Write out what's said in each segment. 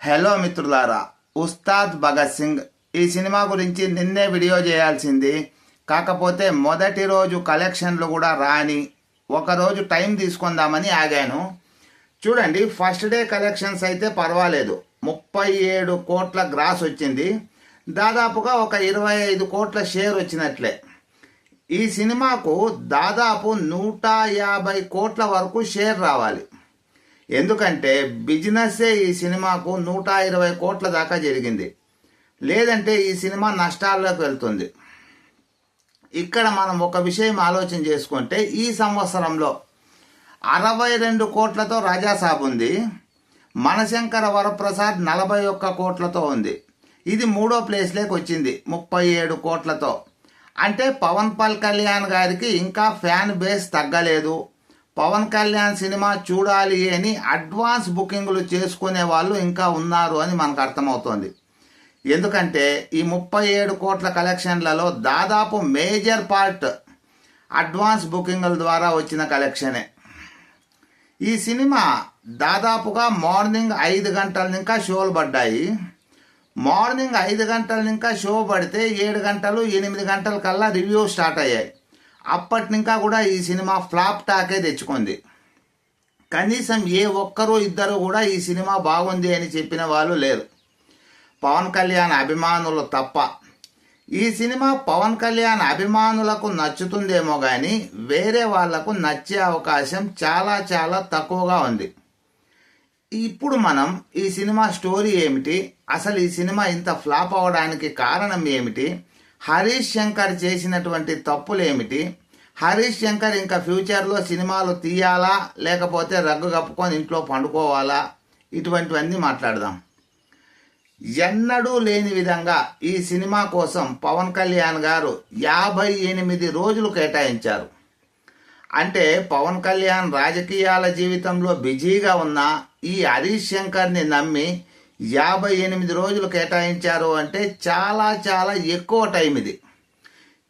Hello మిత్రులారా, ఉస్తాద్ భగత్ సింగ్ ఈ cinema గురించి నిన్నే వీడియో చేయాల్సింది. కాకపోతే మొదటి రోజు కలెక్షన్లు కూడా రాని ఒకరోజు టైం తీసుకుందామని ఆగాను. చూడండి, ఫస్ట్ డే కలెక్షన్స్ అయితే పర్వాలేదు, 37 కోట్ల గ్రాస్ వచ్చింది. దాదాపుగా ఒక 25 కోట్ల షేర్ వచ్చినట్లే. ఈ సినిమాకు దాదాపు 150 కోట్ల వరకు షేర్ రావాలి. ఎందుకంటే బిజినెస్సే ఈ సినిమాకు 120 కోట్ల దాకా జరిగింది. లేదంటే ఈ సినిమా నష్టాల్లోకి వెళ్తుంది. ఇక్కడ మనం ఒక విషయం ఆలోచన చేసుకుంటే, ఈ సంవత్సరంలో 62 కోట్లతో రాజాసాబ్ ఉంది. మనశంకర వరప్రసాద్ 41 కోట్లతో ఉంది. ఇది మూడో ప్లేస్లోకి వచ్చింది 37 కోట్లతో. అంటే పవన్ కళ్యాణ్ గారికి ఇంకా ఫ్యాన్ బేస్ తగ్గలేదు. పవన్ కళ్యాణ్ సినిమా చూడాలి అని అడ్వాన్స్ బుకింగ్లు చేసుకునే వాళ్ళు ఇంకా ఉన్నారు అని మనకు అర్థమవుతోంది. ఎందుకంటే ఈ 37 కోట్ల కలెక్షన్లలో దాదాపు మేజర్ పార్ట్ అడ్వాన్స్ బుకింగ్ల ద్వారా వచ్చిన కలెక్షనే. ఈ సినిమా దాదాపుగా మార్నింగ్ 5 గంటల ఇంకా షోలు పడ్డాయి. మార్నింగ్ 5 గంటల ఇంకా షో పడితే 7 గంటలు 8 గంటల కల్లా రివ్యూ స్టార్ట్ అయ్యాయి. అప్పటినింకా కూడా ఈ సినిమా ఫ్లాప్ టాకే తెచ్చుకుంది. కనీసం ఏ ఒక్కరు ఇద్దరు కూడా ఈ సినిమా బాగుంది అని చెప్పిన వాళ్ళు లేరు, పవన్ కళ్యాణ్ అభిమానులు తప్ప. ఈ సినిమా పవన్ కళ్యాణ్ అభిమానులకు నచ్చుతుందేమో కానీ వేరే వాళ్లకు నచ్చే అవకాశం చాలా చాలా తక్కువగా ఉంది. ఇప్పుడు మనం ఈ సినిమా స్టోరీ ఏమిటి, అసలు ఈ సినిమా ఇంత ఫ్లాప్ అవడానికి కారణం ఏమిటి, హరీష్ శంకర్ చేసినటువంటి తప్పులు ఏమిటి, హరీష్ శంకర్ ఇంకా ఫ్యూచర్లో సినిమాలు తీయాలా లేకపోతే రగ్గు కప్పుకొని ఇంట్లో పండుకోవాలా, ఇటువంటివన్నీ మాట్లాడదాం. ఎన్నడూ లేని విధంగా ఈ సినిమా కోసం పవన్ కళ్యాణ్ గారు 58 రోజులు కేటాయించారు. అంటే పవన్ కళ్యాణ్ రాజకీయాల జీవితంలో బిజీగా ఉన్న ఈ హరీష్ శంకర్ని నమ్మి 58 రోజులు కేటాయించారు అంటే చాలా చాలా ఎక్కువ టైం ఇది.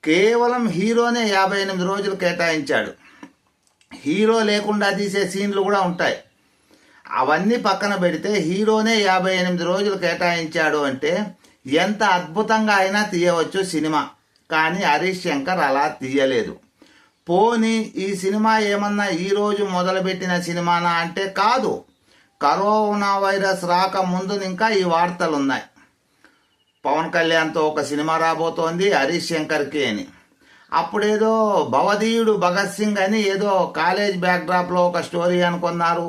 కేవలం హీరోనే 58 రోజులు కేటాయించాడు. హీరో లేకుండా తీసే సీన్లు కూడా ఉంటాయి. అవన్నీ పక్కన పెడితే హీరోనే 58 రోజులు కేటాయించాడు అంటే ఎంత అద్భుతంగా అయినా తీయవచ్చు సినిమా. కానీ హరీష్ శంకర్ అలా తీయలేదు. పోనీ ఈ సినిమా ఏమన్నా ఈరోజు మొదలుపెట్టిన సినిమానా అంటే కాదు. కరోనా వైరస్ రాక ముందు ఇంకా ఈ వార్తలు ఉన్నాయి. పవన్ కళ్యాణ్తో ఒక సినిమా రాబోతోంది హరీష్ శంకర్కి అని. అప్పుడేదో భవదీయుడు భగత్ సింగ్ అని ఏదో కాలేజ్ బ్యాక్డ్రాప్లో ఒక స్టోరీ అనుకున్నారు.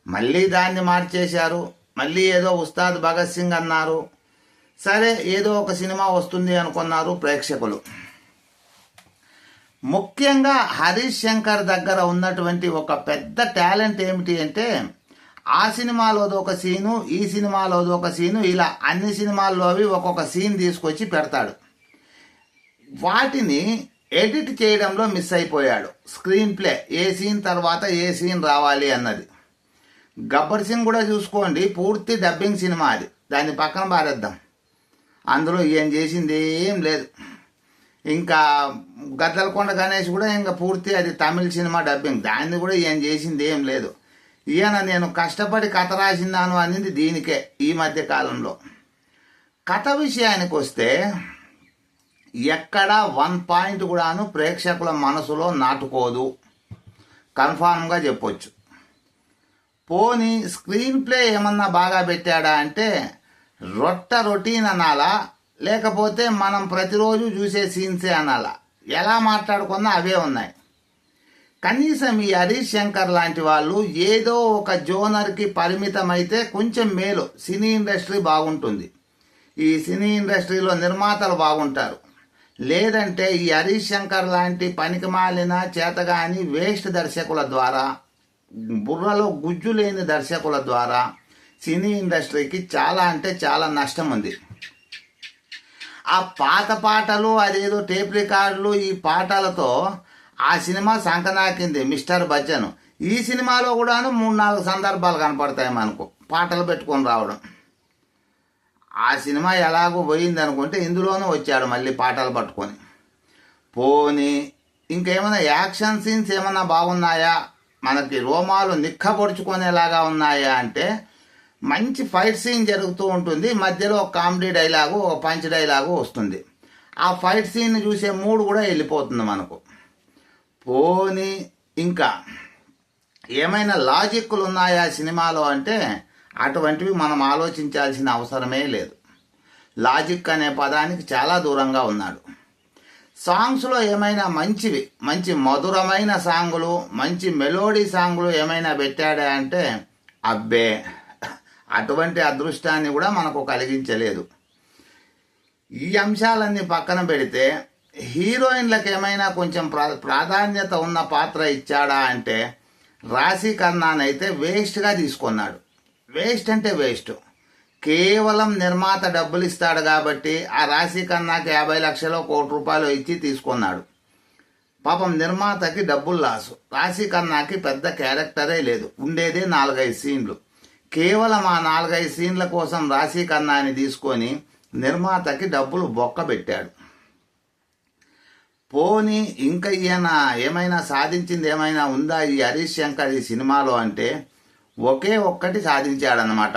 మళ్ళీ దాన్ని మార్చేశారు. మళ్ళీ ఏదో ఉస్తాద్ భగత్ సింగ్ అన్నారు. సరే, ఏదో ఒక సినిమా వస్తుంది అనుకున్నారు ప్రేక్షకులు. ముఖ్యంగా హరీష్ శంకర్ దగ్గర ఉన్నటువంటి ఒక పెద్ద టాలెంట్ ఏమిటి అంటే, ఆ సినిమాలోది ఒక సీను, ఈ సినిమాలోది ఒక సీను, ఇలా అన్ని సినిమాల్లో అవి ఒక్కొక్క సీన్ తీసుకొచ్చి పెడతాడు. వాటిని ఎడిట్ చేయడంలో మిస్ అయిపోయాడు. స్క్రీన్ ప్లే ఏ సీన్ తర్వాత ఏ సీన్ రావాలి అన్నది. గబ్బర్ సింగ్ కూడా చూసుకోండి, పూర్తి డబ్బింగ్ సినిమా అది, దాన్ని పక్కన పారేద్దాం. అందులో ఏం చేసింది ఏం లేదు. ఇంకా గద్దలకొండ గణేష్ కూడా ఇంకా పూర్తి అది తమిళ సినిమా డబ్బింగ్, దాన్ని కూడా ఏం చేసింది ఏం లేదు. ఈయన నేను కష్టపడి కథ రాసినాను అనేది దీనికే. ఈ మధ్య కాలంలో కథ విషయానికి వస్తే ఎక్కడ 1 పాయింట్ కూడాను ప్రేక్షకుల మనసులో నాటుకోదు, కన్ఫామ్గా చెప్పొచ్చు. పోనీ స్క్రీన్ ప్లే ఏమన్నా బాగా పెట్టాడా అంటే రొటీన్ అనాలా, లేకపోతే మనం ప్రతిరోజు చూసే సీన్సే అనాలా, ఎలా మాట్లాడుకున్నా అవే ఉన్నాయి. కనీసం ఈ హరీష్ శంకర్ లాంటి వాళ్ళు ఏదో ఒక జోనర్కి పరిమితమైతే కొంచెం మేలు, సినీ ఇండస్ట్రీ బాగుంటుంది, ఈ సినీ ఇండస్ట్రీలో నిర్మాతలు బాగుంటారు. లేదంటే ఈ హరీష్ శంకర్ లాంటి పనికిమాలిన చేతగాని వేస్ట్ దర్శకుల ద్వారా, బుర్రలో గుజ్జు లేని దర్శకుల ద్వారా సినీ ఇండస్ట్రీకి చాలా అంటే చాలా నష్టం ఉంది. ఆ పాత పాటలు, అదేదో టేప్ రికార్డులు, ఈ పాటలతో ఆ సినిమా సంకనాకింది మిస్టర్ బచ్చన్. ఈ సినిమాలో కూడాను 3-4 సందర్భాలు కనపడతాయి మనకు పాటలు పెట్టుకొని రావడం. ఆ సినిమా ఎలాగో పోయింది అనుకుంటే ఇందులోనూ వచ్చాడు మళ్ళీ పాటలు పట్టుకొని. పోనీ ఇంకేమైనా యాక్షన్ సీన్స్ ఏమన్నా బాగున్నాయా, మనకి రోమాలు నిక్కపొడుచుకునేలాగా ఉన్నాయా అంటే మంచి ఫైట్ సీన్ జరుగుతూ ఉంటుంది, మధ్యలో ఒక కామెడీ డైలాగు ఒక పంచ్ డైలాగు వస్తుంది. ఆ ఫైట్ సీన్ చూసే మూడు కూడా వెళ్ళిపోతుంది మనకు. పోనీ ఇంకా ఏమైనా లాజిక్లు ఉన్నాయా సినిమాలో అంటే అటువంటివి మనం ఆలోచించాల్సిన అవసరమే లేదు. లాజిక్ అనే పదానికి చాలా దూరంగా ఉన్నాడు. సాంగ్స్లో ఏమైనా మంచి మధురమైన సాంగులు, మంచి మెలోడీ సాంగులు ఏమైనా పెట్టాడా అంటే అబ్బే, అటువంటి అదృష్టాన్ని కూడా మనకు కలిగించలేదు. ఈ అంశాలన్నీ పక్కన పెడితే హీరోయిన్లకు ఏమైనా కొంచెం ప్రాధాన్యత ఉన్న పాత్ర ఇచ్చాడా అంటే రాశి ఖన్నానైతే వేస్ట్గా తీసుకున్నాడు. వేస్ట్ అంటే వేస్ట్. కేవలం నిర్మాత డబ్బులు ఇస్తాడు కాబట్టి ఆ రాశి ఖన్నాకి 50 లక్షలు ₹1 ఇచ్చి తీసుకున్నాడు. పాపం నిర్మాతకి డబ్బులు లాసు. రాశి ఖన్నాకి పెద్ద క్యారెక్టరే లేదు, ఉండేదే 4-5 సీన్లు. కేవలం ఆ 4-5 సీన్ల కోసం రాశి ఖన్నాని తీసుకొని నిర్మాతకి డబ్బులు బొక్క పెట్టాడు. పోనీ ఇంకా ఈయన ఏమైనా సాధించింది ఏమైనా ఉందా ఈ హరీష్ శంకర్ ఈ సినిమాలో అంటే ఒకే ఒక్కటి సాధించాడనమాట.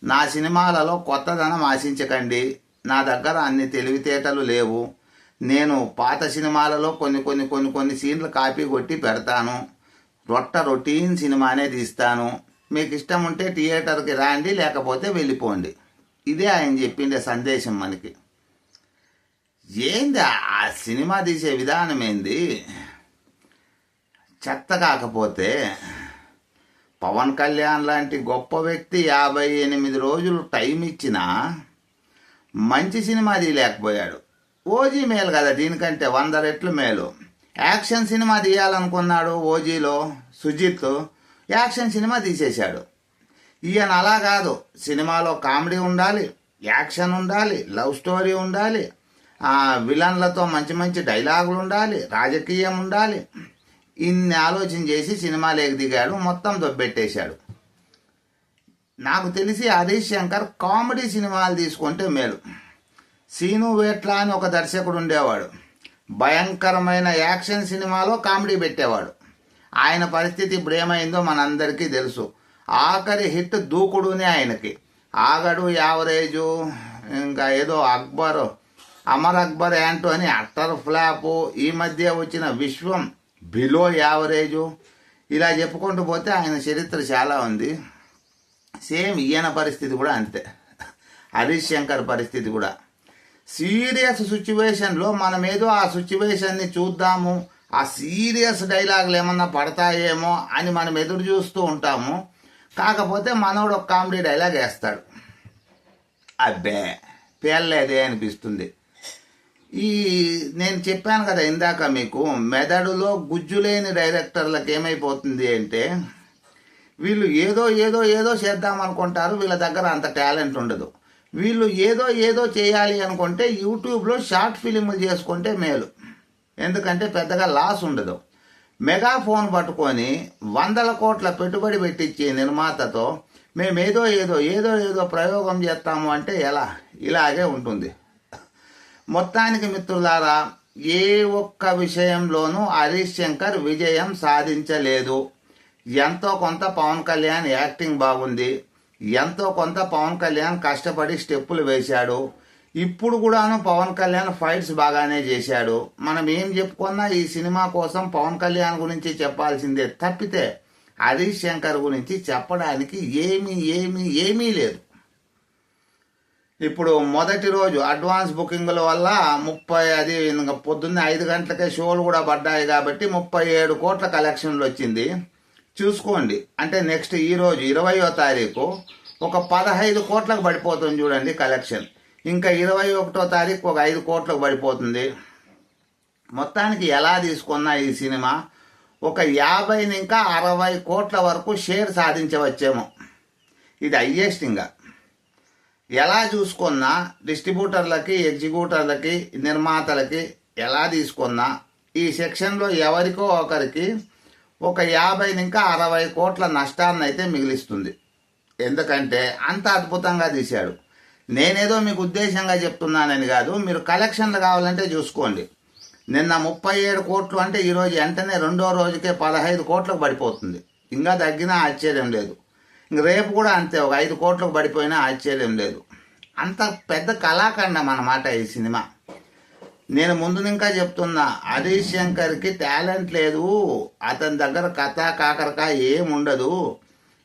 నా సినిమాలలో కొత్తదనం ఆశించకండి, నా దగ్గర అన్ని తెలివితేటలు లేవు, నేను పాత సినిమాలలో కొన్ని సీన్లు కాపీ కొట్టి పెడతాను, రొటీన్ సినిమానే తీస్తాను, మీకు ఇష్టం ఉంటే థియేటర్కి రాండి, లేకపోతే వెళ్ళిపోండి. ఇదే ఆయన చెప్పిండే సందేశం మనకి. ఏంది ఆ సినిమా తీసే విధానం ఏంది చెత్త. కాకపోతే పవన్ కళ్యాణ్ లాంటి గొప్ప వ్యక్తి 58 రోజులు టైం ఇచ్చినా మంచి సినిమా తీయలేకపోయాడు. ఓజీ మేలు కదా, దీనికంటే 100 రెట్లు మేలు. యాక్షన్ సినిమా తీయాలనుకున్నాడు ఓజీలో సుజిత్, యాక్షన్ సినిమా తీసేశాడు. ఈయన అలా కాదు, సినిమాలో కామెడీ ఉండాలి, యాక్షన్ ఉండాలి, లవ్ స్టోరీ ఉండాలి, విలన్లతో మంచి డైలాగులు ఉండాలి, రాజకీయం ఉండాలి. ఇన్ని ఆలోచన చేసి సినిమాలోకి దిగాడు, మొత్తం దొబ్బెట్టేశాడు. నాకు తెలిసి హరీష్ శంకర్ కామెడీ సినిమాలు తీసుకుంటే మేలు. సీను వేట్ల అని ఒక దర్శకుడు ఉండేవాడు, భయంకరమైన యాక్షన్ సినిమాలో కామెడీ పెట్టేవాడు. ఆయన పరిస్థితి ఇప్పుడు ఏమైందో మనందరికీ తెలుసు. ఆఖరి హిట్ దూకుడునే ఆయనకి. ఆగడు, యావరేజు, ఇంకా ఏదో అమర్ అక్బర్ యాంటో అని అట్టర్ ఫ్లాపు, ఈ మధ్య వచ్చిన విశ్వం బిలో యావరేజు, ఇలా చెప్పుకుంటూ పోతే ఆయన చరిత్ర చాలా ఉంది. సేమ్ ఈయన పరిస్థితి కూడా అంతే, హరీష్ శంకర్ పరిస్థితి కూడా. సీరియస్ సిచ్యువేషన్లో మనం ఏదో ఆ సిచ్యువేషన్ని చూద్దాము, ఆ సీరియస్ డైలాగులు ఏమన్నా పడతాయేమో అని మనం ఎదురు చూస్తూ ఉంటాము. కాకపోతే మనోడు ఒక కామెడీ డైలాగ్ వేస్తాడు, అబ్బే పేర్లేదే అనిపిస్తుంది. నేను చెప్పాను కదా ఇందాక మీకు, మెదడులో గుజ్జు లేని డైరెక్టర్లకు ఏమైపోతుంది అంటే వీళ్ళు ఏదో చేద్దాం అనుకుంటారు, వీళ్ళ దగ్గర అంత టాలెంట్ ఉండదు. వీళ్ళు ఏదో చేయాలి అనుకుంటే యూట్యూబ్లో షార్ట్ ఫిలింలు చేసుకుంటే మేలు, ఎందుకంటే పెద్దగా లాస్ ఉండదు. మెగాఫోన్ పట్టుకొని 100 కోట్ల పెట్టుబడి పెట్టించి నిర్మాతతో మేము ఏదో ప్రయోగం చేస్తాము అంటే ఎలా? ఇలాగే ఉంటుంది. మొత్తానికి మిత్రులారా, ఏ ఒక్క విషయంలోనూ హరీష్ శంకర్ విజయం సాధించలేదు. ఎంతో కొంత పవన్ కళ్యాణ్ యాక్టింగ్ బాగుంది, ఎంతో కొంత పవన్ కళ్యాణ్ కష్టపడి స్టెప్పులు వేశాడు. ఇప్పుడు కూడాను పవన్ కళ్యాణ్ ఫైట్స్ బాగానే చేశాడు. మనం ఏం చెప్పుకున్నా ఈ సినిమా కోసం పవన్ కళ్యాణ్ గురించి చెప్పాల్సిందే తప్పితే హరీష్ శంకర్ గురించి చెప్పడానికి ఏమీ లేదు. ఇప్పుడు మొదటి రోజు అడ్వాన్స్ బుకింగ్ల వల్ల అది పొద్దున్నే 5 గంటలకే షోలు కూడా పడ్డాయి కాబట్టి 37 కోట్ల కలెక్షన్లు వచ్చింది. చూసుకోండి, అంటే నెక్స్ట్ ఈరోజు 20వ తారీఖు ఒక 15 కోట్లకు పడిపోతుంది చూడండి కలెక్షన్. ఇంకా 21వ తారీఖు ఒక 5 కోట్లకు పడిపోతుంది. మొత్తానికి ఎలా తీసుకున్నా ఈ సినిమా ఒక 50 ఇంకా 60 కోట్ల వరకు షేర్ సాధించవచ్చేమో. ఇది హైయెస్ట్. ఇంకా ఎలా చూసుకున్నా డిస్ట్రిబ్యూటర్లకి, ఎగ్జిక్యూటర్లకి, నిర్మాతలకి ఎలా తీసుకున్నా ఈ సెక్షన్లో ఎవరికో ఒకరికి ఒక 50 ఇంకా 60 కోట్ల నష్టాన్ని అయితే మిగిలిస్తుంది. ఎందుకంటే అంత అద్భుతంగా తీశాడు. నేనేదో మీకు ఉద్దేశంగా చెప్తున్నానని కాదు, మీరు కలెక్షన్లు కావాలంటే చూసుకోండి. నిన్న 37 కోట్లు అంటే ఈరోజు వెంటనే రెండో రోజుకే 15 కోట్లకు పడిపోతుంది. ఇంకా తగ్గినా ఆశ్చర్యం లేదు. ఇంక రేపు కూడా అంతే, ఒక 5 కోట్లకు పడిపోయినా ఆశ్చర్యం లేదు. అంత పెద్ద కళాఖండం అన్నమాట ఈ సినిమా. నేను ముందు ఇంకా చెప్తున్నా, హరీష్ శంకర్కి టాలెంట్ లేదు, అతని దగ్గర కథ కాకరకాయ ఏముండదు.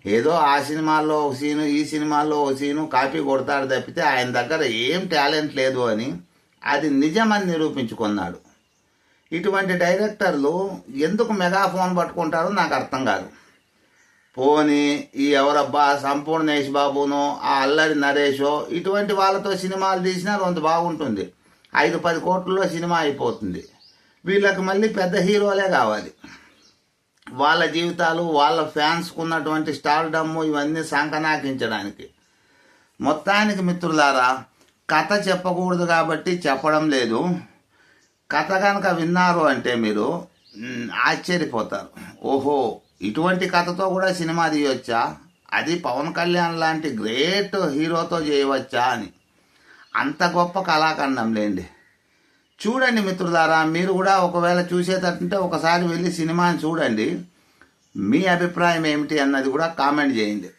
ఏదో ఆ సినిమాల్లో ఒక సీను, ఈ సినిమాల్లో ఒక సీను కాపీ కొడతాడు తప్పితే ఆయన దగ్గర ఏం టాలెంట్ లేదు అని అది నిజమని నిరూపించుకున్నాడు. ఇటువంటి డైరెక్టర్లు ఎందుకు మెగాఫోన్ పట్టుకుంటారో నాకు అర్థం కాదు. పోనీ ఈ ఎవరబ్బా సంపూర్ణేష్ బాబునో ఆ అల్లరి నరేషో ఇటువంటి వాళ్ళతో సినిమాలు తీసినా కొంత బాగుంటుంది, 5-10 కోట్లలో సినిమా అయిపోతుంది. వీళ్ళకి మళ్ళీ పెద్ద హీరోలే కావాలి. వాళ్ళ జీవితాలు, వాళ్ళ ఫ్యాన్స్కు ఉన్నటువంటి స్టార్డమ్ ఇవన్నీ సంకనాకించడానికి. మొత్తానికి మిత్రులారా, కథ చెప్పకూడదు కాబట్టి చెప్పడం లేదు. కథ కనుక విన్నారు అంటే మీరు ఆశ్చర్యపోతారు. ఓహో, ఇటువంటి కథతో కూడా సినిమా తీయవచ్చా, అది పవన్ కళ్యాణ్ లాంటి గ్రేట్ హీరోతో చేయవచ్చా అని. అంత గొప్ప కళాఖండం లేండి. చూడండి మిత్రులారా, మీరు కూడా ఒకవేళ చూసేటట్టుంటే ఒకసారి వెళ్ళి సినిమాని చూడండి. మీ అభిప్రాయం ఏమిటి అన్నది కూడా కామెంట్ చేయండి.